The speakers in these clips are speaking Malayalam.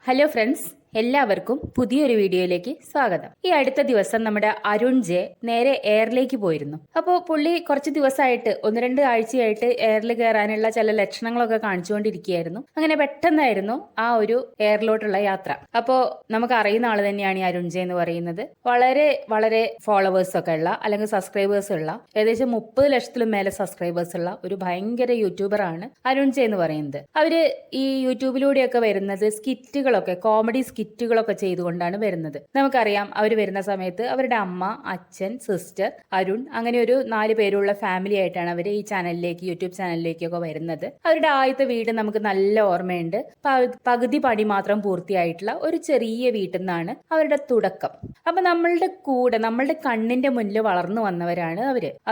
ഹലോ ഫ്രണ്ട്സ്, എല്ലാവർക്കും പുതിയൊരു വീഡിയോയിലേക്ക് സ്വാഗതം. ഈ അടുത്ത ദിവസം നമ്മുടെ അരുൺ ജെ നേരെ എയറിലേക്ക് പോയിരുന്നു. അപ്പോൾ പുള്ളി കുറച്ച് ദിവസമായിട്ട് 1-2 ആഴ്ചയായിട്ട് എയറിൽ കയറാനുള്ള ചില ലക്ഷണങ്ങളൊക്കെ കാണിച്ചുകൊണ്ടിരിക്കുകയായിരുന്നു. അങ്ങനെ പെട്ടെന്നായിരുന്നു ആ ഒരു എയറിലോട്ടുള്ള യാത്ര. അപ്പോൾ നമുക്ക് അറിയുന്ന ആള് തന്നെയാണ് ഈ അരുൺ ജെ എന്ന് പറയുന്നത്. വളരെ വളരെ ഫോളോവേഴ്സ് ഒക്കെ ഉള്ള അല്ലെങ്കിൽ സബ്സ്ക്രൈബേഴ്സ് ഉള്ള ഏകദേശം 30 ലക്ഷത്തിലും മേലെ സബ്സ്ക്രൈബേഴ്സ് ഉള്ള ഒരു ഭയങ്കര യൂട്യൂബറാണ് അരുൺ ജെ എന്ന് പറയുന്നത്. അവര് ഈ യൂട്യൂബിലൂടെയൊക്കെ വരുന്നത് സ്കിറ്റുകളൊക്കെ, കോമഡി സ്കിറ്റുകളൊക്കെ ചെയ്തുകൊണ്ടാണ് വരുന്നത്. നമുക്കറിയാം, അവർ വരുന്ന സമയത്ത് അവരുടെ അമ്മ, അച്ഛൻ, സിസ്റ്റർ, അരുൺ, അങ്ങനെ ഒരു 4 പേരുള്ള ഫാമിലി ആയിട്ടാണ് അവർ ഈ ചാനലിലേക്ക്, യൂട്യൂബ് ചാനലിലേക്കൊക്കെ വരുന്നത്. അവരുടെ ആദ്യത്തെ വീട് നമുക്ക് നല്ല ഓർമ്മയുണ്ട്. പകുതി പണി മാത്രം പൂർത്തിയായിട്ടുള്ള ഒരു ചെറിയ വീട്ടിൽ നിന്നാണ് അവരുടെ തുടക്കം. അപ്പൊ നമ്മളുടെ കൂടെ, നമ്മളുടെ കണ്ണിന്റെ മുന്നിൽ വളർന്നു വന്നവരാണ്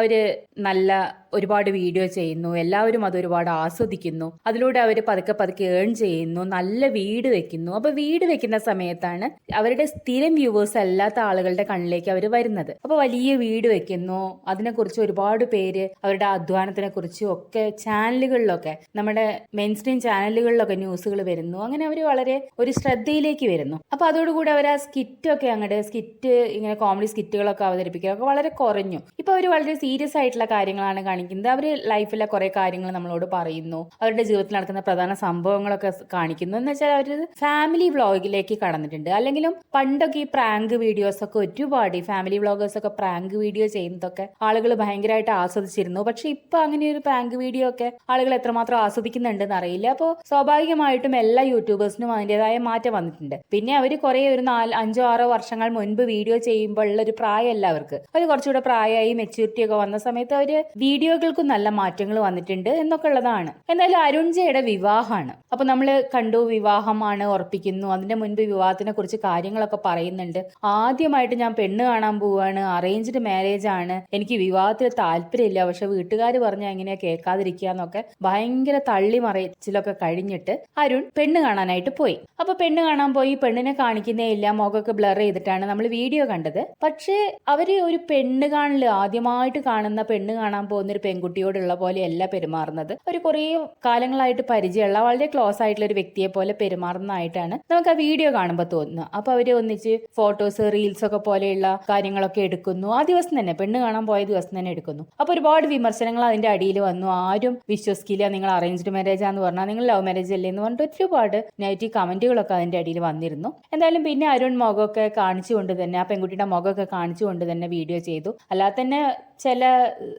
അവര് നല്ല ഒരുപാട് വീഡിയോ ചെയ്യുന്നു, എല്ലാവരും അത് ഒരുപാട് ആസ്വദിക്കുന്നു. അതിലൂടെ അവർ പതുക്കെ പതുക്കെ ഏൺ ചെയ്യുന്നു, നല്ല വീട് വെക്കുന്നു. അപ്പൊ വീട് വെക്കുന്ന സമയത്താണ് അവരുടെ സ്ഥിരം വ്യൂവേഴ്സ് അല്ലാത്ത ആളുകളുടെ കണ്ണിലേക്ക് അവർ വരുന്നത്. അപ്പൊ വലിയ വീട് വെക്കുന്നു, അതിനെക്കുറിച്ച് ഒരുപാട് പേര് അവരുടെ അധ്വാനത്തിനെ കുറിച്ചും ഒക്കെ ചാനലുകളിലൊക്കെ, നമ്മുടെ മെയിൻ സ്ട്രീം ചാനലുകളിലൊക്കെ ന്യൂസുകൾ വരുന്നു. അങ്ങനെ അവർ വളരെ ഒരു ശ്രദ്ധയിലേക്ക് വരുന്നു. അപ്പൊ അതോടുകൂടി അവർ ആ സ്കിറ്റ് ഇങ്ങനെ കോമഡി സ്കിറ്റുകളൊക്കെ അവതരിപ്പിക്കുക വളരെ കുറഞ്ഞു. ഇപ്പൊ അവർ വളരെ സീരിയസ് ആയിട്ടുള്ള കാര്യങ്ങളാണ് കാണിക്കുന്നത്. അവര് ലൈഫിലെ കുറെ കാര്യങ്ങൾ നമ്മളോട് പറയുന്നു, അവരുടെ ജീവിതത്തിൽ നടക്കുന്ന പ്രധാന സംഭവങ്ങളൊക്കെ കാണിക്കുന്നു. എന്ന് വെച്ചാൽ അവര് ഫാമിലി വ്ളോഗിലേക്ക് കടന്നിട്ടുണ്ട്. അല്ലെങ്കിലും പണ്ടൊക്കെ ഈ പ്രാങ്ക് വീഡിയോസ് ഒക്കെ ഒരുപാട്, ഫാമിലി വ്ളോഗേഴ്സ് ഒക്കെ പ്രാങ്ക് വീഡിയോ ചെയ്യുന്നതൊക്കെ ആളുകൾ ഭയങ്കരമായിട്ട് ആസ്വദിച്ചിരുന്നു. പക്ഷെ ഇപ്പൊ അങ്ങനെ ഒരു പ്രാങ്ക് വീഡിയോ ഒക്കെ ആളുകൾ എത്രമാത്രം ആസ്വദിക്കുന്നുണ്ടെന്ന് അറിയില്ല. അപ്പോൾ സ്വാഭാവികമായിട്ടും എല്ലാ യൂട്യൂബേഴ്സിനും അതിൻ്റെതായ മാറ്റം വന്നിട്ടുണ്ട്. പിന്നെ അവര് കുറെ ഒരു 4-5-6 വർഷങ്ങൾ മുൻപ് വീഡിയോ ചെയ്യുമ്പോൾ ഉള്ള ഒരു പ്രായമല്ല അവർക്ക്. അവർ കുറച്ചുകൂടെ പ്രായമായി മെച്യൂരിറ്റി ഒക്കെ വന്ന സമയത്ത് അവര് വീഡിയോകൾക്കും നല്ല മാറ്റങ്ങൾ വന്നിട്ടുണ്ട് എന്നൊക്കെ ഉള്ളതാണ്. എന്തായാലും അരുൺ ജെയുടെ വിവാഹമാണ്. അപ്പൊ നമ്മൾ കണ്ടു, വിവാഹമാണ്, ഉറപ്പിക്കുന്നു. അതിന്റെ മുൻപ് വിവാഹത്തിനെ കുറിച്ച് കാര്യങ്ങളൊക്കെ പറയുന്നുണ്ട്. ആദ്യമായിട്ട് ഞാൻ പെണ്ണ് കാണാൻ പോവാണ്, അറേഞ്ച്ഡ് മാരേജ് ആണ്, എനിക്ക് വിവാഹത്തിൽ താല്പര്യമില്ല, പക്ഷെ വീട്ടുകാർ പറഞ്ഞാൽ എങ്ങനെയാ കേൾക്കാതിരിക്കുക എന്നൊക്കെ ഭയങ്കര തള്ളി മറിച്ചിലൊക്കെ കഴിഞ്ഞിട്ട് അരുൺ പെണ്ണ് കാണാനായിട്ട് പോയി. അപ്പൊ പെണ്ണ് കാണാൻ പോയി, പെണ്ണിനെ കാണിക്കുന്നേ ഇല്ല, മുഖമൊക്കെ ബ്ലർ ചെയ്തിട്ടാണ് നമ്മൾ വീഡിയോ കണ്ടത്. പക്ഷേ അവര് ഒരു പെണ്ണ് കാണല്, ആദ്യമായിട്ട് കാണുന്ന പെണ്ണ് കാണാൻ പോകുന്ന ഒരു പെൺകുട്ടിയോടുള്ള പോലെയല്ല പെരുമാറുന്നത്. ഒരു കുറേ കാലങ്ങളായിട്ട് പരിചയമുള്ള വളരെ ക്ലോസ് ആയിട്ടുള്ള ഒരു വ്യക്തിയെ പോലെ പെരുമാറുന്നതായിട്ടാണ് നമുക്ക് ആ വീഡിയോ കാണുമ്പോൾ തോന്നുന്നത്. അപ്പൊ അവര് ഒന്നിച്ച് ഫോട്ടോസ്, റീൽസ് ഒക്കെ പോലെയുള്ള കാര്യങ്ങളൊക്കെ എടുക്കുന്നു. ആ ദിവസം തന്നെ, പെണ്ണ് കാണാൻ പോയ ദിവസം തന്നെ എടുക്കുന്നു. അപ്പൊ ഒരുപാട് വിമർശനങ്ങൾ അതിന്റെ അടിയിൽ വന്നു. ആരും വിശ്വസിക്കില്ല, നിങ്ങൾ അറേഞ്ച്ഡ് മാരേജ് ആണെന്ന് പറഞ്ഞാൽ നിങ്ങൾ ലവ് മാരേജ് അല്ലേ എന്ന് പറഞ്ഞിട്ട് ഒരുപാട് നെഗറ്റീവ് കമന്റുകളൊക്കെ അതിന്റെ അടിയിൽ വന്നിരുന്നു. എന്തായാലും പിന്നെ അരുൺ മുഖമൊക്കെ കാണിച്ചുകൊണ്ട് തന്നെ, ആ പെൺകുട്ടിയുടെ മുഖമൊക്കെ കാണിച്ചുകൊണ്ട് തന്നെ വീഡിയോ ചെയ്തു. അല്ലാതെ തന്നെ ചില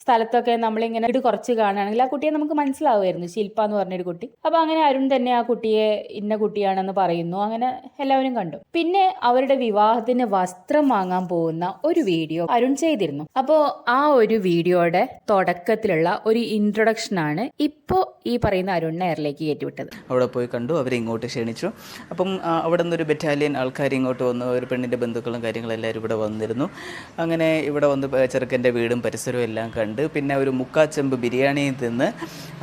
സ്ഥലത്തൊക്കെ നമ്മളിങ്ങനെ ഇത് കുറച്ച് കാണുകയാണെങ്കിൽ ആ കുട്ടിയെ നമുക്ക് മനസ്സിലാവുമായിരുന്നു, ശില്പ എന്ന് പറഞ്ഞൊരു കുട്ടി. അപ്പൊ അങ്ങനെ അരുൺ തന്നെ ആ കുട്ടിയെ ഇന്ന കുട്ടിയാണെന്ന് പറയുന്നു. അങ്ങനെ എല്ലാവരും കണ്ടു. പിന്നെ അവരുടെ വിവാഹത്തിന് വസ്ത്രം വാങ്ങാൻ പോകുന്ന ഒരു വീഡിയോ അരുൺ ചെയ്തിരുന്നു. അപ്പോ ആ ഒരു വീഡിയോയുടെ തുടക്കത്തിലുള്ള ഒരു ഇൻട്രൊഡക്ഷൻ ആണ് ഇപ്പോ ഈ പറയുന്ന അരുൺ എയറിലേക്ക് കയറ്റിവിട്ടത്. അവിടെ പോയി കണ്ടു, അവരെ ഇങ്ങോട്ട് ക്ഷണിച്ചു. അപ്പം അവിടെ നിന്നൊരു ബറ്റാലിയൻ ആൾക്കാർ ഇങ്ങോട്ട് വന്നു, ഒരു പെണ്ണിൻ്റെ ബന്ധുക്കളും കാര്യങ്ങളും എല്ലാവരും ഇവിടെ വന്നിരുന്നു. അങ്ങനെ ഇവിടെ വന്ന് ചെറുക്കൻ്റെ വീടും പരിസരവും എല്ലാം കണ്ട് പിന്നെ ഒരു മുക്കാച്ചെമ്പ് ബിരിയാണിയിൽ നിന്ന്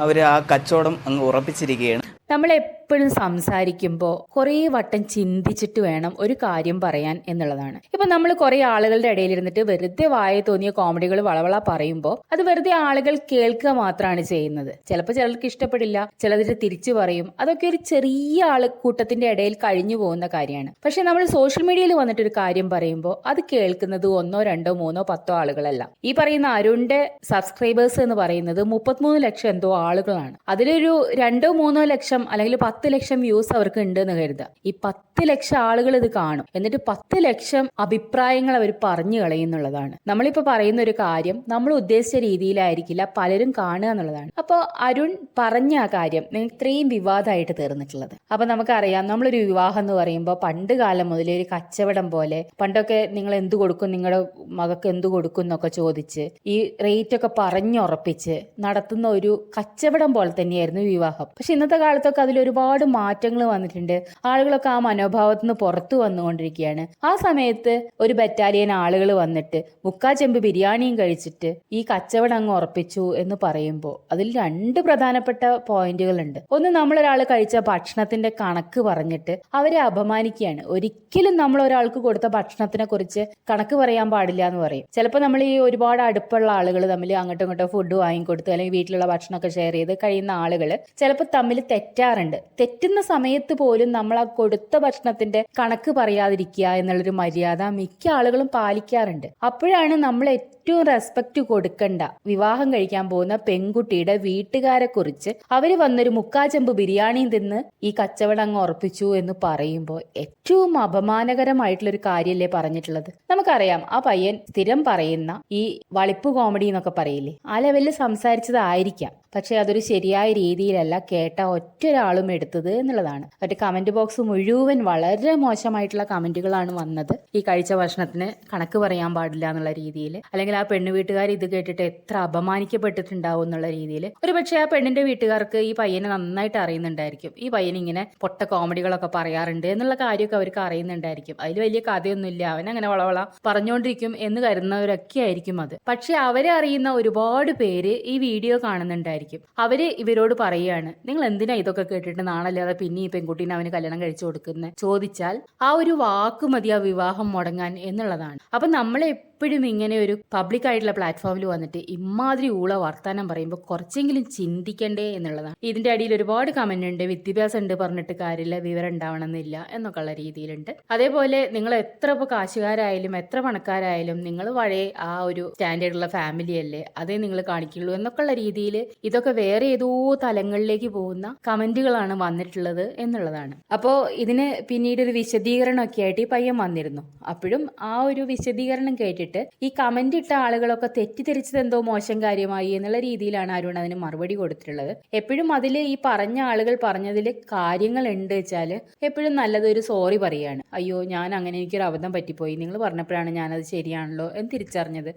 അവർ ആ കച്ചവടം അങ്ങ് ഉറപ്പിച്ചിരിക്കുകയാണ്. നമ്മൾ എപ്പോഴും സംസാരിക്കുമ്പോൾ കുറേ വട്ടം ചിന്തിച്ചിട്ട് വേണം ഒരു കാര്യം പറയാൻ എന്നുള്ളതാണ്. ഇപ്പൊ നമ്മൾ കുറെ ആളുകളുടെ ഇടയിൽ ഇരുന്നിട്ട് വെറുതെ വായ തോന്നിയ കോമഡികൾ വളവള പറയുമ്പോൾ അത് വെറുതെ ആളുകൾ കേൾക്കുക മാത്രമാണ് ചെയ്യുന്നത്. ചിലപ്പോൾ ചിലർക്ക് ഇഷ്ടപ്പെടില്ല, ചിലതിട്ട് തിരിച്ചു പറയും. അതൊക്കെ ഒരു ചെറിയ കൂട്ടത്തിന്റെ ഇടയിൽ കഴിഞ്ഞു പോകുന്ന കാര്യമാണ്. പക്ഷെ നമ്മൾ സോഷ്യൽ മീഡിയയിൽ വന്നിട്ട് ഒരു കാര്യം പറയുമ്പോൾ അത് കേൾക്കുന്നത് 1, 2, 3, 10 ആളുകളല്ല. ഈ പറയുന്ന അരുണിന്റെ സബ്സ്ക്രൈബേഴ്സ് എന്ന് പറയുന്നത് 33 ലക്ഷം എന്തോ ആളുകളാണ്. അതിലൊരു 2-3 ലക്ഷം അല്ലെങ്കിൽ 10 ലക്ഷം വ്യൂസ് അവർക്ക് ഉണ്ട് എന്ന് കരുതുക. ഈ 10 ലക്ഷം ആളുകൾ ഇത് കാണും, എന്നിട്ട് 10 ലക്ഷം അഭിപ്രായങ്ങൾ അവർ പറഞ്ഞു കളയുന്നുള്ളതാണ്. നമ്മളിപ്പോ പറയുന്ന ഒരു കാര്യം നമ്മൾ ഉദ്ദേശിച്ച രീതിയിലായിരിക്കില്ല പലരും കാണുക എന്നുള്ളതാണ്. അപ്പോൾ അരുൺ പറഞ്ഞ ആ കാര്യം ഇത്രയും വിവാദമായിട്ട് തീർന്നിട്ടുള്ളത്. അപ്പൊ നമുക്കറിയാം, നമ്മളൊരു വിവാഹം എന്ന് പറയുമ്പോൾ പണ്ട് കാലം മുതലേ ഒരു കച്ചവടം പോലെ, പണ്ടൊക്കെ നിങ്ങൾ എന്ത് കൊടുക്കും, നിങ്ങളുടെ മകൾക്ക് എന്ത് കൊടുക്കും എന്നൊക്കെ ചോദിച്ച് ഈ റേറ്റ് ഒക്കെ പറഞ്ഞുറപ്പിച്ച് നടത്തുന്ന ഒരു കച്ചവടം പോലെ തന്നെയായിരുന്നു വിവാഹം. പക്ഷെ ഇന്നത്തെ കാലത്തൊക്കെ അതിലൊരുപാട് മാറ്റങ്ങൾ വന്നിട്ടുണ്ട്. ആളുകളൊക്കെ ആ മനോഭാവത്തിൽ നിന്ന് പുറത്തു വന്നുകൊണ്ടിരിക്കുകയാണ്. ആ സമയത്ത് ഒരു ബറ്റാലിയൻ ആളുകൾ വന്നിട്ട് മുക്കാച്ചെമ്പ് ബിരിയാണിയും കഴിച്ചിട്ട് ഈ കച്ചവടം അങ്ങ് ഉറപ്പിച്ചു എന്ന് പറയുമ്പോൾ അതിൽ 2 പ്രധാനപ്പെട്ട പോയിന്റുകളുണ്ട്. ഒന്ന്, നമ്മളൊരാൾ കഴിച്ച ഭക്ഷണത്തിന്റെ കണക്ക് പറഞ്ഞിട്ട് അവരെ അപമാനിക്കുകയാണ്. ഒരിക്കലും നമ്മൾ ഒരാൾക്ക് കൊടുത്ത ഭക്ഷണത്തിനെ കുറിച്ച് കണക്ക് പറയാൻ പാടില്ല എന്ന് പറയും. ചിലപ്പോൾ നമ്മൾ ഈ ഒരുപാട് അടുപ്പുള്ള ആളുകൾ തമ്മിൽ അങ്ങോട്ടും ഇങ്ങോട്ടും ഫുഡ് വാങ്ങിക്കൊടുത്ത് അല്ലെങ്കിൽ വീട്ടിലുള്ള ഭക്ഷണമൊക്കെ ഷെയർ ചെയ്ത് കഴിയുന്ന ആളുകൾ ചിലപ്പോൾ തമ്മിൽ തെറ്റാറുണ്ട്. തെറ്റുന്ന സമയത്ത് പോലും നമ്മൾ ആ കൊടുത്ത ഭക്ഷണത്തിന്റെ കണക്ക് പറയാതിരിക്കുക എന്നുള്ളൊരു മര്യാദ മിക്ക ആളുകളും പാലിക്കാറുണ്ട്. അപ്പോഴാണ് നമ്മൾ ഏറ്റവും റെസ്പെക്ട് കൊടുക്കണ്ട വിവാഹം കഴിക്കാൻ പോകുന്ന പെൺകുട്ടിയുടെ വീട്ടുകാരെ കുറിച്ച് അവര് വന്നൊരു മുക്കാച്ചെമ്പ് ബിരിയാണിയും തിന്ന് ഈ കച്ചവടം അങ്ങ് ഉറപ്പിച്ചു എന്ന് പറയുമ്പോൾ ഏറ്റവും അപമാനകരമായിട്ടുള്ളൊരു കാര്യമല്ലേ പറഞ്ഞിട്ടുള്ളത്. നമുക്കറിയാം ആ പയ്യൻ സ്ഥിരം പറയുന്ന ഈ വളിപ്പ് കോമഡി എന്നൊക്കെ പറയില്ലേ, ആ ലെവലിൽ സംസാരിച്ചതായിരിക്കാം. പക്ഷെ അതൊരു ശരിയായ രീതിയിലല്ല കേട്ട ഒറ്റൊരാളും എടുത്തത് എന്നുള്ളതാണ്. മറ്റേ കമന്റ് ബോക്സ് മുഴുവൻ വളരെ മോശമായിട്ടുള്ള കമന്റുകളാണ് വന്നത്. ഈ കഴിച്ച ഭക്ഷണത്തിന് കണക്ക് പറയാൻ പാടില്ല എന്നുള്ള രീതിയിൽ, അല്ലെങ്കിൽ ആ പെണ്ണു വീട്ടുകാർ ഇത് കേട്ടിട്ട് എത്ര അപമാനിക്കപ്പെട്ടിട്ടുണ്ടാവും എന്നുള്ള രീതിയിൽ. ഒരു പക്ഷേ ആ പെണ്ണിന്റെ വീട്ടുകാർക്ക് ഈ പയ്യനെ നന്നായിട്ട് അറിയുന്നുണ്ടായിരിക്കും. ഈ പയ്യൻ ഇങ്ങനെ പൊട്ട കോമഡികളൊക്കെ പറയാറുണ്ട് എന്നുള്ള കാര്യമൊക്കെ അവർക്ക് അറിയുന്നുണ്ടായിരിക്കും. അതിൽ വലിയ കഥയൊന്നുമില്ല, അവൻ അങ്ങനെ വളവള പറഞ്ഞുകൊണ്ടിരിക്കും എന്ന് കരുതുന്നവരൊക്കെ ആയിരിക്കും അത്. പക്ഷെ അവരെ അറിയുന്ന ഒരുപാട് പേര് ഈ വീഡിയോ കാണുന്നുണ്ടായിരിക്കും. അവര് ഇവരോട് പറയുകയാണ്, നിങ്ങൾ എന്തിനാ ഇതൊക്കെ കേട്ടിട്ട് നാളല്ലാതെ പിന്നെ ഈ പെൺകുട്ടീനെ അവന് കല്യാണം കഴിച്ചു കൊടുക്കുന്നത് ചോദിച്ചാൽ ആ ഒരു വാക്ക് മതി ആ വിവാഹം മുടങ്ങാൻ എന്നുള്ളതാണ്. അപ്പൊ നമ്മളെ എപ്പോഴും ഇങ്ങനെ ഒരു പബ്ലിക് ആയിട്ടുള്ള പ്ലാറ്റ്ഫോമിൽ വന്നിട്ട് ഇമാതിരി ഊള വർത്താനം പറയുമ്പോൾ കുറച്ചെങ്കിലും ചിന്തിക്കണ്ടേ എന്നുള്ളതാണ്. ഇതിന്റെ അടിയിൽ ഒരുപാട് കമന്റ് ഉണ്ട്, വിദ്യാഭ്യാസം ഉണ്ട് പറഞ്ഞിട്ട് കാര്യമില്ല, വിവരം ഉണ്ടാവണമെന്നില്ല എന്നൊക്കെ ഉള്ള രീതിയിലുണ്ട്. അതേപോലെ നിങ്ങൾ എത്ര ഇപ്പോൾ കാശുകാരായാലും എത്ര പണക്കാരായാലും നിങ്ങൾ പഴയ ആ ഒരു സ്റ്റാൻഡേർഡുള്ള ഫാമിലി അല്ലേ, അതേ നിങ്ങൾ കാണിക്കുള്ളൂ എന്നൊക്കെ ഉള്ള രീതിയിൽ ഇതൊക്കെ വേറെ ഏതോ തലങ്ങളിലേക്ക് പോകുന്ന കമന്റുകളാണ് വന്നിട്ടുള്ളത് എന്നുള്ളതാണ്. അപ്പോൾ ഇതിന് പിന്നീട് ഒരു വിശദീകരണമൊക്കെ ആയിട്ട് ഈ പയ്യൻ വന്നിരുന്നു. അപ്പോഴും ആ ഒരു വിശദീകരണം കേട്ടിട്ട് ഈ കമന്റ് ഇട്ട ആളുകളൊക്കെ തെറ്റിദ്ധരിച്ചത് എന്തോ മോശം കാര്യമായി എന്നുള്ള രീതിയിലാണ് അരുൺ അതിന് മറുപടി കൊടുത്തിട്ടുള്ളത്. എപ്പോഴും അതിൽ ഈ പറഞ്ഞ ആളുകൾ പറഞ്ഞതിൽ കാര്യങ്ങൾ ഉണ്ട് വെച്ചാല് എപ്പോഴും നല്ലത് ഒരു സോറി പറയാണ്. അയ്യോ ഞാൻ അങ്ങനെ എനിക്കൊരു അബദ്ധം പറ്റിപ്പോയി, നിങ്ങൾ പറഞ്ഞപ്പോഴാണ് ഞാനത് ശരിയാണല്ലോ എന്ന് തിരിച്ചറിഞ്ഞത്,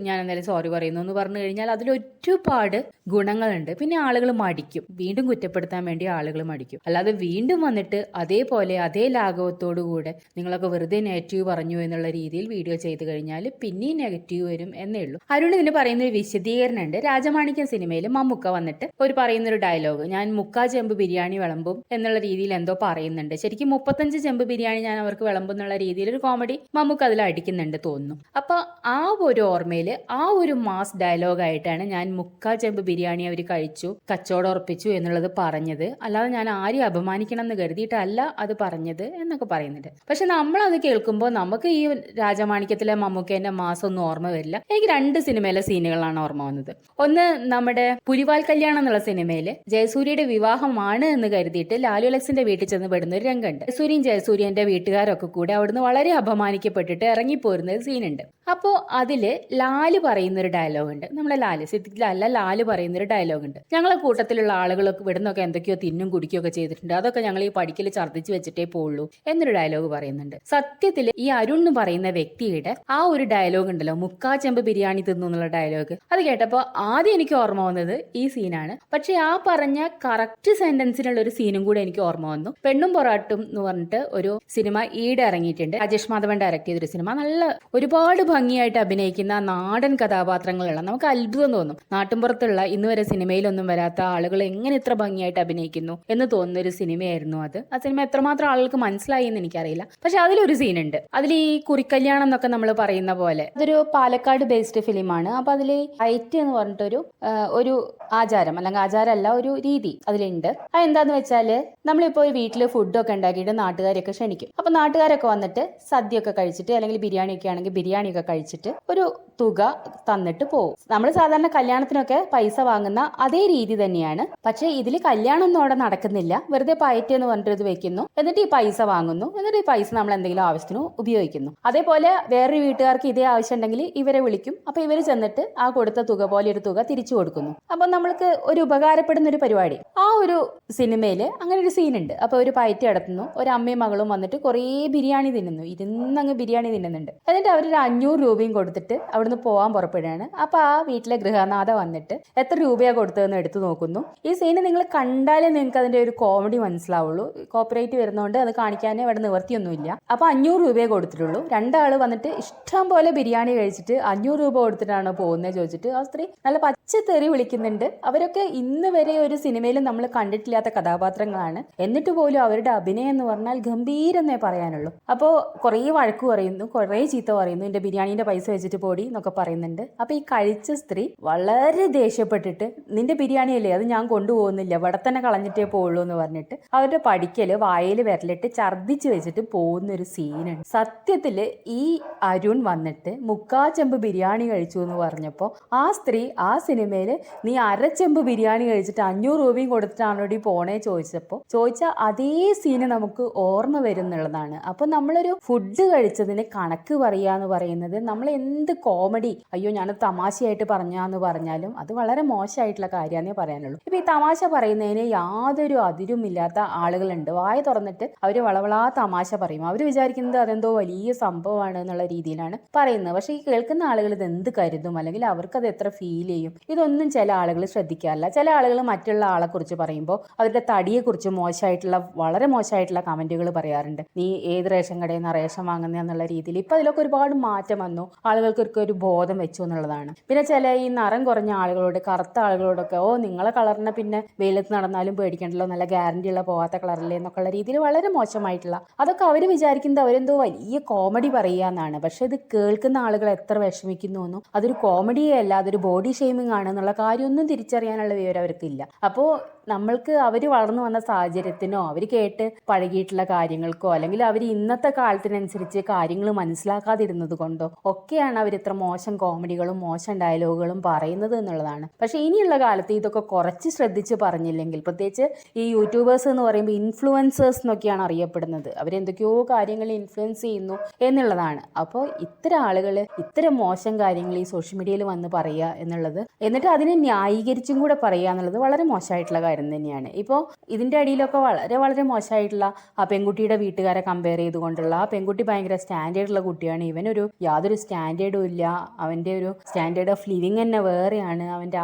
ഞാൻ എന്തായാലും സോറി പറയുന്നു എന്ന് പറഞ്ഞു കഴിഞ്ഞാൽ അതിലൊരുപാട് ഗുണങ്ങളുണ്ട്. പിന്നെ ആളുകൾ മടിക്കും, വീണ്ടും കുറ്റപ്പെടുത്താൻ വേണ്ടി ആളുകൾ മടിക്കും. അല്ലാതെ വീണ്ടും വന്നിട്ട് അതേപോലെ അതേ ലാഘവത്തോടു കൂടെ നിങ്ങളൊക്കെ വെറുതെ നെഗറ്റീവ് പറഞ്ഞു എന്നുള്ള രീതിയിൽ വീഡിയോ ചെയ്ത് കഴിഞ്ഞാൽ പിന്നെയും നെഗറ്റീവ് വരും എന്നേ ഉള്ളൂ. അരുൺ ഇതിന് പറയുന്ന ഒരു വിശദീകരണം ഉണ്ട്. രാജമാണിക്യം സിനിമയിൽ മമ്മൂക്ക വന്നിട്ട് പറയുന്നൊരു ഡയലോഗ്, ഞാൻ മുക്കാ ചെമ്പ് ബിരിയാണി വിളമ്പും എന്നുള്ള രീതിയിൽ എന്തോ പറയുന്നുണ്ട്. ശരിക്കും 35 ചെമ്പ് ബിരിയാണി ഞാൻ അവർക്ക് വിളമ്പും എന്നുള്ള രീതിയിൽ ഒരു കോമഡി മമ്മൂക്ക അതിൽ അടിക്കുന്നുണ്ട് തോന്നുന്നു. അപ്പൊ ആ ഒരു ഓർമ്മയില് ആ ഒരു മാസ് ഡയലോഗായിട്ടാണ് ഞാൻ മുക്കാ ചെമ്പ് ബിരിയാണി അവർ കഴിച്ചു, കച്ചവടം ഉറപ്പിച്ചു എന്നുള്ളത് പറഞ്ഞത്. അല്ലാതെ ഞാൻ ആരെയും അപമാനിക്കണം എന്ന് കരുതിയിട്ടല്ല അത് പറഞ്ഞത് എന്നൊക്കെ പറയുന്നുണ്ട്. പക്ഷെ നമ്മളത് കേൾക്കുമ്പോൾ നമുക്ക് ഈ രാജമാണിക്യത്തിലെ മമ്മൂക്കേന്റെ മാസം ഒന്നും ഓർമ്മ വരില്ല. എനിക്ക് 2 സിനിമയിലെ സീനുകളാണ് ഓർമ്മ വന്നത്. ഒന്ന് നമ്മുടെ പുലിവാൽ കല്യാണം എന്നുള്ള സിനിമയില് ജയസൂര്യയുടെ വിവാഹമാണ് എന്ന് കരുതിയിട്ട് ലാലു അലക്സിന്റെ വീട്ടിൽ ചെന്ന് പെടുന്ന ഒരു രംഗമുണ്ട്. ജയസൂര്യന്റെ വീട്ടുകാരൊക്കെ കൂടെ അവിടുന്ന് വളരെ അപമാനിക്കപ്പെട്ടിട്ട് ഇറങ്ങിപ്പോരുന്ന ഒരു സീനുണ്ട്. അപ്പോ അതില് ലാല് പറയുന്നൊരു ഡയലോഗ് ഉണ്ട്. നമ്മുടെ ലാല് പറയുന്നൊരു ഡയലോഗ് ഉണ്ട്, ഞങ്ങളെ കൂട്ടത്തിലുള്ള ആളുകളൊക്കെ ഇവിടുന്നൊക്കെ എന്തൊക്കെയോ തിന്നും കുടിക്കുകയൊക്കെ ചെയ്തിട്ടുണ്ട്, അതൊക്കെ ഞങ്ങൾ ഈ പഠിക്കൽ ഛർദ്ദിച്ച് വെച്ചിട്ടേ പോവുള്ളൂ എന്നൊരു ഡയലോഗ് പറയുന്നുണ്ട്. സത്യത്തിൽ ഈ അരുൺ എന്ന് പറയുന്ന വ്യക്തിയുടെ ആ ഒരു ഡയലോഗ് ഉണ്ടല്ലോ, മുക്കാ ചെമ്പ് ബിരിയാണി തിന്നു എന്നുള്ള ഡയലോഗ്, അത് കേട്ടപ്പോൾ ആദ്യം എനിക്ക് ഓർമ്മ വന്നത് ഈ സീനാണ്. പക്ഷെ ആ പറഞ്ഞ കറക്റ്റ് സെന്റൻസിനുള്ള ഒരു സീനും കൂടെ എനിക്ക് ഓർമ്മ വന്നു. പെണ്ണും പൊറാട്ടും എന്ന് പറഞ്ഞിട്ട് ഒരു സിനിമ ഈടെ ഇറങ്ങിയിട്ടുണ്ട്. രാജേഷ് മാധവൻ ഡയറക്ട് ചെയ്തൊരു സിനിമ. നല്ല ഒരുപാട് ഭംഗിയായിട്ട് അഭിനയിക്കുന്ന നാടൻ കഥാപാത്രങ്ങളുള്ള, നമുക്ക് അത്ഭുതം തോന്നും. നാട്ടിൻപുറത്തുള്ള ഇന്ന് വരെ സിനിമയിലൊന്നും വരാത്ത ആളുകൾ എങ്ങനെ ഇത്ര ഭംഗിയായിട്ട് അഭിനയിക്കുന്നു എന്ന് തോന്നുന്ന ഒരു സിനിമയായിരുന്നു അത്. ആ സിനിമ എത്രമാത്രം ആളുകൾക്ക് മനസ്സിലായി എന്ന് എനിക്കറിയില്ല. പക്ഷെ അതിലൊരു സീനുണ്ട്, അതിൽ ഈ കുറിക്കല്യാണം എന്നൊക്കെ നമ്മൾ പറയുന്ന പോലെ അതൊരു പാലക്കാട് ബേസ്ഡ് ഫിലിമാണ്. അപ്പൊ അതിൽ ഐറ്റ് എന്ന് പറഞ്ഞിട്ടൊരു ഒരു ആചാരം, അല്ലെങ്കിൽ ആചാരമല്ല, ഒരു രീതി അതിലുണ്ട്. അത് എന്താന്ന് വെച്ചാല് നമ്മളിപ്പോ ഒരു വീട്ടില് ഫുഡൊക്കെ ഉണ്ടാക്കിയിട്ട് നാട്ടുകാരെയൊക്കെ ക്ഷണിക്കും. അപ്പൊ നാട്ടുകാരൊക്കെ വന്നിട്ട് സദ്യയൊക്കെ കഴിച്ചിട്ട്, അല്ലെങ്കിൽ ബിരിയാണി ഒക്കെ ആണെങ്കിൽ ബിരിയാണിയൊക്കെ കഴിച്ചിട്ട് ഒരു തുക തന്നിട്ട് പോകും. നമ്മൾ സാധാരണ കല്യാണത്തിനൊക്കെ പൈസ വാങ്ങുന്ന അതേ രീതി തന്നെയാണ്. പക്ഷെ ഇതിൽ കല്യാണം ഒന്നും അവിടെ നടക്കുന്നില്ല. വെറുതെ പയറ്റ് എന്ന് പറഞ്ഞിട്ട് ഇത് വെക്കുന്നു, എന്നിട്ട് ഈ പൈസ വാങ്ങുന്നു, എന്നിട്ട് ഈ പൈസ നമ്മൾ എന്തെങ്കിലും ആവശ്യത്തിന് ഉപയോഗിക്കുന്നു. അതേപോലെ വേറൊരു വീട്ടുകാർക്ക് ഇതേ ആവശ്യം ഉണ്ടെങ്കിൽ ഇവരെ വിളിക്കും. അപ്പൊ ഇവര് ചെന്നിട്ട് ആ കൊടുത്ത തുക പോലെ ഒരു തുക തിരിച്ചു കൊടുക്കുന്നു. അപ്പൊ നമ്മൾക്ക് ഒരു ഉപകാരപ്പെടുന്ന ഒരു പരിപാടി. ആ ഒരു സിനിമയിൽ അങ്ങനെ ഒരു സീനുണ്ട്. അപ്പൊ ഒരു പയറ്റ് നടത്തുന്നു, ഒരു അമ്മയും മകളും വന്നിട്ട് കുറേ ബിരിയാണി തിന്നുന്നു, ഇരുന്നങ്ങ് ബിരിയാണി തിന്നുന്നുണ്ട്. എന്നിട്ട് അവരൊരു 500 രൂപയും കൊടുത്തിട്ട് അവിടുന്ന് പോകാൻ പുറപ്പെടുകയാണ്. അപ്പൊ ആ വീട്ടിലെ ഗൃഹനാഥ വന്നിട്ട് എത്ര രൂപയാ കൊടുത്തതെന്ന് എടുത്തു നോക്കുന്നു. ഈ സീന് നിങ്ങൾ കണ്ടാലേ നിങ്ങൾക്ക് അതിന്റെ ഒരു കോമഡി മനസ്സിലാവുള്ളൂ. കോപ്പറേറ്റ് വരുന്നതുകൊണ്ട് അത് കാണിക്കാനേ ഇവിടെ നിവർത്തിയൊന്നുമില്ല. അപ്പൊ 500 രൂപയെ കൊടുത്തിട്ടുള്ളൂ. 2 ആള് വന്നിട്ട് ഇഷ്ടം പോലെ ബിരിയാണി കഴിച്ചിട്ട് 500 രൂപ കൊടുത്തിട്ടാണോ പോകുന്നത് ചോദിച്ചിട്ട് ആ സ്ത്രീ നല്ല പച്ചത്തെറി വിളിക്കുന്നുണ്ട്. അവരൊക്കെ ഇന്ന് വരെ ഒരു സിനിമയിലും നമ്മൾ കണ്ടിട്ടില്ലാത്ത കഥാപാത്രങ്ങളാണ്. എന്നിട്ട് പോലും അവരുടെ അഭിനയം എന്ന് പറഞ്ഞാൽ ഗംഭീരെന്നേ പറയാനുള്ളൂ. അപ്പോൾ കുറേ വഴക്ക് പറയുന്നു, കുറേ ചീത്ത പറയുന്നു, എന്റെ ബിരിയാണീന്റെ പൈസ വെച്ചിട്ട് പോടി എന്നൊക്കെ പറയുന്നുണ്ട്. അപ്പൊ ഈ കഴിച്ച സ്ത്രീ വളരെ ദേഷ്യപ്പെട്ടിട്ട് നിന്റെ ബിരിയാണി അല്ലേ, അത് ഞാൻ കൊണ്ടുപോകുന്നില്ല, ഇവിടെ തന്നെ കളഞ്ഞിട്ടേ പോകുള്ളൂ എന്ന് പറഞ്ഞിട്ട് അവരുടെ പഠിക്കല് വായിൽ വിരലിട്ട് ഛർദ്ദിച്ച് വെച്ചിട്ട് പോകുന്നൊരു സീനുണ്ട്. സത്യത്തില് ഈ അരുൺ വന്നിട്ട് 3/4 ചെമ്പ് ബിരിയാണി കഴിച്ചു എന്ന് പറഞ്ഞപ്പോൾ ആ സ്ത്രീ ആ സിനിമയിൽ നീ 1/2 ചെമ്പ് ബിരിയാണി കഴിച്ചിട്ട് 500 രൂപയും കൊടുത്തിട്ടാണോടി പോണേ ചോദിച്ച അതേ സീന് നമുക്ക് ഓർമ്മ വരുന്നുള്ളതാണ്. അപ്പൊ നമ്മളൊരു ഫുഡ് കഴിച്ചതിന് കണക്ക് പറയാന്ന് പറയുന്നത് നമ്മൾ എന്ത് കോമഡി, അയ്യോ ഞാൻ തമാശയായിട്ട് പറഞ്ഞാന്ന് പറഞ്ഞാലും അത് വളരെ മോശമായിട്ടുള്ള കാര്യമാണെന്നേ പറയാനുള്ളൂ. ഇപ്പൊ ഈ തമാശ പറയുന്നതിന് യാതൊരു അതിരുമില്ലാത്ത ആളുകളുണ്ട്. വായ തുറന്നിട്ട് അവര് വളവളാ തമാശ പറയും. അവർ വിചാരിക്കുന്നത് അതെന്തോ വലിയ സംഭവമാണ് എന്നുള്ള രീതിയിലാണ് പറയുന്നത്. പക്ഷെ ഈ കേൾക്കുന്ന ആളുകൾ ഇത് എന്ത് കരുതും, അല്ലെങ്കിൽ അവർക്ക് അത് എത്ര ഫീൽ ചെയ്യും, ഇതൊന്നും ചില ആളുകൾ ശ്രദ്ധിക്കാറില്ല. ചില ആളുകൾ മറ്റുള്ള ആളെ കുറിച്ച് പറയുമ്പോൾ അവരുടെ തടിയെ കുറിച്ച് വളരെ മോശമായിട്ടുള്ള കമന്റുകൾ പറയാറുണ്ട്. നീ ഏത് റേഷൻ കടയിൽ നിന്ന് റേഷൻ വാങ്ങുന്ന എന്നുള്ള രീതിയിൽ. ഇപ്പൊ അതിലൊക്കെ ഒരുപാട് മാറ്റം വന്നു, ആളുകൾക്കൊക്കെ ഒരു ബോധം വെച്ചു എന്നുള്ളതാണ്. പിന്നെ ചില ഈ നിറം കുറഞ്ഞ ആളുകളോട്, കറുത്ത ആളുകളോടൊക്കെ നിങ്ങളെ കളറിനെ പിന്നെ വെയിലത്ത് നടന്നാലും പേടിക്കണ്ടല്ലോ, നല്ല ഗ്യാരണ്ടി ഉള്ള പോകാത്ത കളറില്ലേ എന്നൊക്കെയുള്ള രീതിയിൽ വളരെ മോശമായിട്ടുള്ള അതൊക്കെ അവർ വിചാരിക്കുന്നത് അവരെന്തോ വലിയ കോമഡി പറയാന്നാണ്. പക്ഷെ ഇത് കേൾക്കുന്ന ആളുകൾ എത്ര വിഷമിക്കുന്നു എന്നും അതൊരു കോമഡിയേ അല്ല, അതൊരു ബോഡി ഷെയ്മിങ് ആണ് എന്നുള്ള കാര്യമൊന്നും തിരിച്ചറിയാനുള്ള വിവരം അവർക്കില്ല. അപ്പോൾ നമ്മൾക്ക് അവർ വളർന്നു വന്ന സാഹചര്യത്തിനോ അവർ കേട്ട് പഴകിയിട്ടുള്ള കാര്യങ്ങൾക്കോ അല്ലെങ്കിൽ അവർ ഇന്നത്തെ കാലത്തിനനുസരിച്ച് കാര്യങ്ങൾ മനസ്സിലാക്കാതിരുന്നത് കൊണ്ടോ ഒക്കെയാണ് അവർ ഇത്ര മോശം കോമഡികളും മോശം ഡയലോഗുകളും പറയുന്നത് എന്നുള്ളതാണ്. പക്ഷെ ഇനിയുള്ള കാലത്ത് ഇതൊക്കെ കുറച്ച് ശ്രദ്ധിച്ച് പറഞ്ഞില്ലെങ്കിൽ, പ്രത്യേകിച്ച് ഈ യൂട്യൂബേഴ്സ് എന്ന് പറയുമ്പോൾ ഇൻഫ്ലുവൻസേഴ്സ് എന്നൊക്കെയാണ് അറിയപ്പെടുന്നത്, അവരെന്തൊക്കെയോ കാര്യങ്ങൾ ഇൻഫ്ലുവൻസ് ചെയ്യുന്നു എന്നുള്ളതാണ്. അപ്പോൾ ഇത്തരം ആളുകൾ ഇത്തരം മോശം കാര്യങ്ങൾ ഈ സോഷ്യൽ മീഡിയയിൽ വന്ന് പറയുക എന്നുള്ളത്, എന്നിട്ട് അതിനെ ന്യായീകരിച്ചും കൂടെ പറയുക എന്നുള്ളത് വളരെ മോശമായിട്ടുള്ള കാര്യം തന്നെയാണ്. ഇപ്പോൾ ഇതിന്റെ അടിയിലൊക്കെ വളരെ വളരെ മോശമായിട്ടുള്ള ആ പെൺകുട്ടിയുടെ വീട്ടുകാരെ കമ്പയർ ചെയ്തുകൊണ്ടുള്ള, ആ പെൺകുട്ടി ഭയങ്കര സ്റ്റാൻഡേർഡുള്ള കുട്ടിയാണ്, ഇവനൊരു യാതൊരു സ്റ്റാൻഡേർഡും ഇല്ല, അവന്റെ ഒരു സ്റ്റാൻഡേർഡ് ഓഫ് ലിവിങ് തന്നെ വേറെയാണ്, അവന്റെ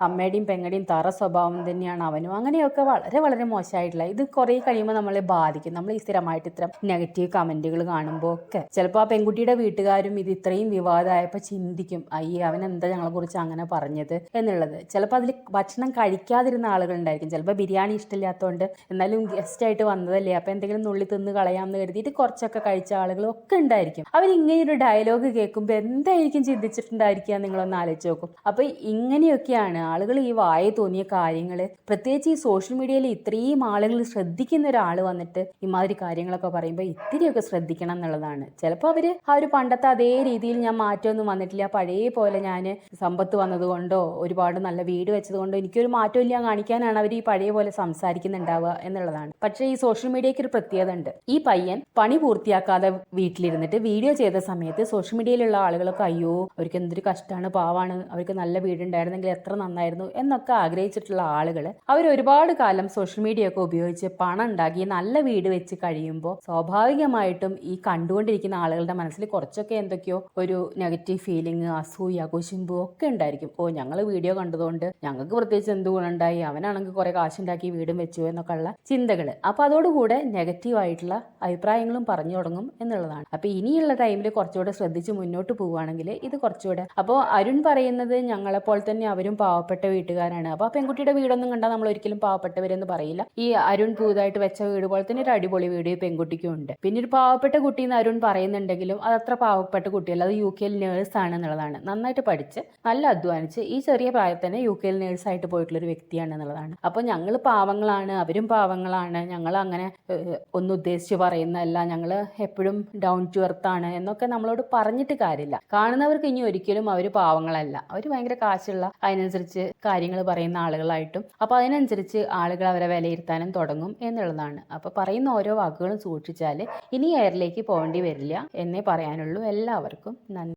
അമ്മയുടെയും പെങ്ങളുടെയും തറ സ്വഭാവം തന്നെയാണ് അവനും, അങ്ങനെയൊക്കെ വളരെ വളരെ മോശമായിട്ടുള്ള. ഇത് കുറെ കഴിയുമ്പോൾ നമ്മളെ ബാധിക്കും. നമ്മൾ ഈ സ്ഥിരമായിട്ട് ഇത്തരം നെഗറ്റീവ് കമന്റുകൾ കാണുമ്പോൾ ഒക്കെ ചിലപ്പോൾ ആ പെൺകുട്ടിയുടെ വീട്ടുകാരും ഇത് ഇത്രയും വിവാദമായപ്പോൾ ചിന്തിക്കും, അയ്യേ അവൻ എന്താ ഞങ്ങളെ കുറിച്ച് അങ്ങനെ പറഞ്ഞത് എന്നുള്ളത്. ചിലപ്പോൾ അതിൽ ഭക്ഷണം കഴിക്കാതിരുന്ന ആളുകൾ ഉണ്ടായിരിക്കും, ചിലപ്പോൾ ബിരിയാണി ഇഷ്ടമില്ലാത്തതുകൊണ്ട് എന്നാലും ഗസ്റ്റ് ആയിട്ട് വന്നതല്ലേ അപ്പൊ എന്തെങ്കിലും നുള്ളി തിന്ന് കളയാമെന്ന് കരുതിയിട്ട് കുറച്ചൊക്കെ കഴിച്ച ആളുകളും ഒക്കെ ഉണ്ടായിരിക്കും. അവരിങ്ങനെയൊരു ഡയലോഗ് കേൾക്കുമ്പോൾ എന്തായിരിക്കും ചിന്തിച്ചിട്ടുണ്ടായിരിക്കുക നിങ്ങളൊന്ന് ആലോചിച്ച് നോക്കും. അപ്പൊ ഇങ്ങനെയൊക്കെയാണ് ആളുകൾ ഈ വായ തോന്നിയ കാര്യങ്ങൾ, പ്രത്യേകിച്ച് ഈ സോഷ്യൽ മീഡിയയിൽ ഇത്രയും ആളുകൾ ശ്രദ്ധിക്കുന്ന ഒരാൾ വന്നിട്ട് ഇമാതിരി കാര്യങ്ങളൊക്കെ പറയുമ്പോൾ ഇത്തിരിയൊക്കെ ശ്രദ്ധിക്കണം എന്നുള്ളതാണ്. ചിലപ്പോൾ അവര് ആ ഒരു പണ്ടത്തെ അതേ രീതിയിൽ ഞാൻ മാറ്റമൊന്നും വന്നിട്ടില്ല, പഴയ പോലെ ഞാൻ സമ്പത്ത് വന്നതുകൊണ്ടോ ഒരുപാട് നല്ല വീട് വെച്ചതുകൊണ്ടോ എനിക്കൊരു മാറ്റമില്ല കാണിക്കാനാണ് അവർ ഈ പഴയ പോലെ സംസാരിക്കുന്നുണ്ടാവുക എന്നുള്ളതാണ്. പക്ഷേ ഈ സോഷ്യൽ മീഡിയയ്ക്ക് ഒരു പ്രത്യേകത ഉണ്ട്. ഈ പയ്യൻ പണി പൂർത്തിയാക്കാതെ വീട്ടിലിരുന്നിട്ട് വീഡിയോ ചെയ്ത സമയത്ത് സോഷ്യൽ മീഡിയയിലുള്ള ആളുകളൊക്കെ അയ്യോ അവർക്ക് എന്തൊരു കഷ്ടമാണ്, പാവാണ്, അവർക്ക് നല്ല വീടുണ്ടായിരുന്നെങ്കിൽ എത്ര നന്നായിരുന്നു എന്നൊക്കെ ആഗ്രഹിച്ചിട്ടുള്ള ആളുകൾ അവർ ഒരുപാട് കാലം സോഷ്യൽ മീഡിയ ഒക്കെ ഉപയോഗിച്ച് പണം ഉണ്ടാക്കി നല്ല വീട് വെച്ച് കഴിയുമ്പോൾ സ്വാഭാവികമായിട്ടും ഈ കണ്ടുകൊണ്ടിരിക്കുന്ന ആളുകളുടെ മനസ്സിൽ കുറച്ചൊക്കെ എന്തൊക്കെയോ ഒരു നെഗറ്റീവ് ഫീലിംഗ്, അസൂയ, കുശുമ്പ് ഒക്കെ ഉണ്ടായിരിക്കും. ഞങ്ങൾ വീഡിയോ കണ്ടതുകൊണ്ട് ഞങ്ങൾക്ക് പ്രത്യേകിച്ച് എന്ത് ഗുണമുണ്ടായി, അവനാണെങ്കിൽ കുറെ കാശുണ്ടാക്കി വീടും വെച്ചു എന്നൊക്കെ ഉള്ള ചിന്തകൾ. അപ്പൊ അതോടുകൂടെ നെഗറ്റീവ് ആയിട്ടുള്ള അഭിപ്രായങ്ങളും പറഞ്ഞു തുടങ്ങും എന്നുള്ളതാണ്. അപ്പൊ ഇനിയുള്ള ടൈമിൽ കുറച്ചുകൂടെ ശ്രദ്ധിച്ച് മുന്നോട്ട് പോവുകയാണെങ്കിൽ ഇത് കുറച്ചുകൂടെ. അപ്പോൾ അരുൺ പറയുന്നത് ഞങ്ങളെപ്പോൾ തന്നെ അവരും പാവപ്പെട്ട വീട്ടുകാരാണ്. അപ്പൊ ആ പെൺകുട്ടിയുടെ വീടൊന്നും കണ്ടാൽ നമ്മൾ ഒരിക്കലും പാവപ്പെട്ടവരെന്ന് പറയില്ല. ഈ അരുൺ പുതുതായിട്ട് വെച്ച വീട് പോലെ തന്നെ ഒരു അടിപൊളി വീട് ഈ പെൺകുട്ടിക്കും ഉണ്ട്. പിന്നെ ഒരു പാവപ്പെട്ട കുട്ടി എന്ന് അരുൺ പറയുന്നുണ്ടെങ്കിലും അത് അത്ര പാവപ്പെട്ട കുട്ടിയല്ല, അത് UK-ൽ നേഴ്സാണ് എന്നുള്ളതാണ്. നന്നായിട്ട് പഠിച്ച് നല്ല അധ്വാനിച്ച് ഈ ചെറിയ പ്രായത്തിൽ തന്നെ UK-ൽ നേഴ്സായിട്ട് പോയിട്ടുള്ള ഒരു വ്യക്തിയാണ് എന്നുള്ളതാണ്. അപ്പൊ ഞങ്ങൾ പാവങ്ങളാണ്, അവരും പാവങ്ങളാണ്, ഞങ്ങൾ അങ്ങനെ ഒന്നും ഉദ്ദേശിച്ച് പറയുന്നതല്ല, ഞങ്ങൾ എപ്പോഴും ഡൗൺ ടു എർത്ത് ആണ് എന്നൊക്കെ നമ്മളോട് പറഞ്ഞിട്ട് കാര്യമില്ല. കാണുന്നവർക്ക് ഇനി ഒരിക്കലും അവർ പാവങ്ങളല്ല, അവർ ഭയങ്കര കാശുള്ള അതിനനുസരിച്ച് കാര്യങ്ങൾ പറയുന്ന ആളുകളായിട്ടും അപ്പൊ അതിനനുസരിച്ച് ആളുകൾ അവരെ വിലയിരുത്താനും തുടങ്ങും എന്നുള്ളതാണ്. അപ്പൊ പറയുന്ന ഓരോ വാക്കുകളും സൂക്ഷിച്ചാൽ ഇനി എയറിലേക്ക് പോകേണ്ടി വരില്ല എന്നേ പറയാനുള്ളൂ. എല്ലാവർക്കും നന്ദി.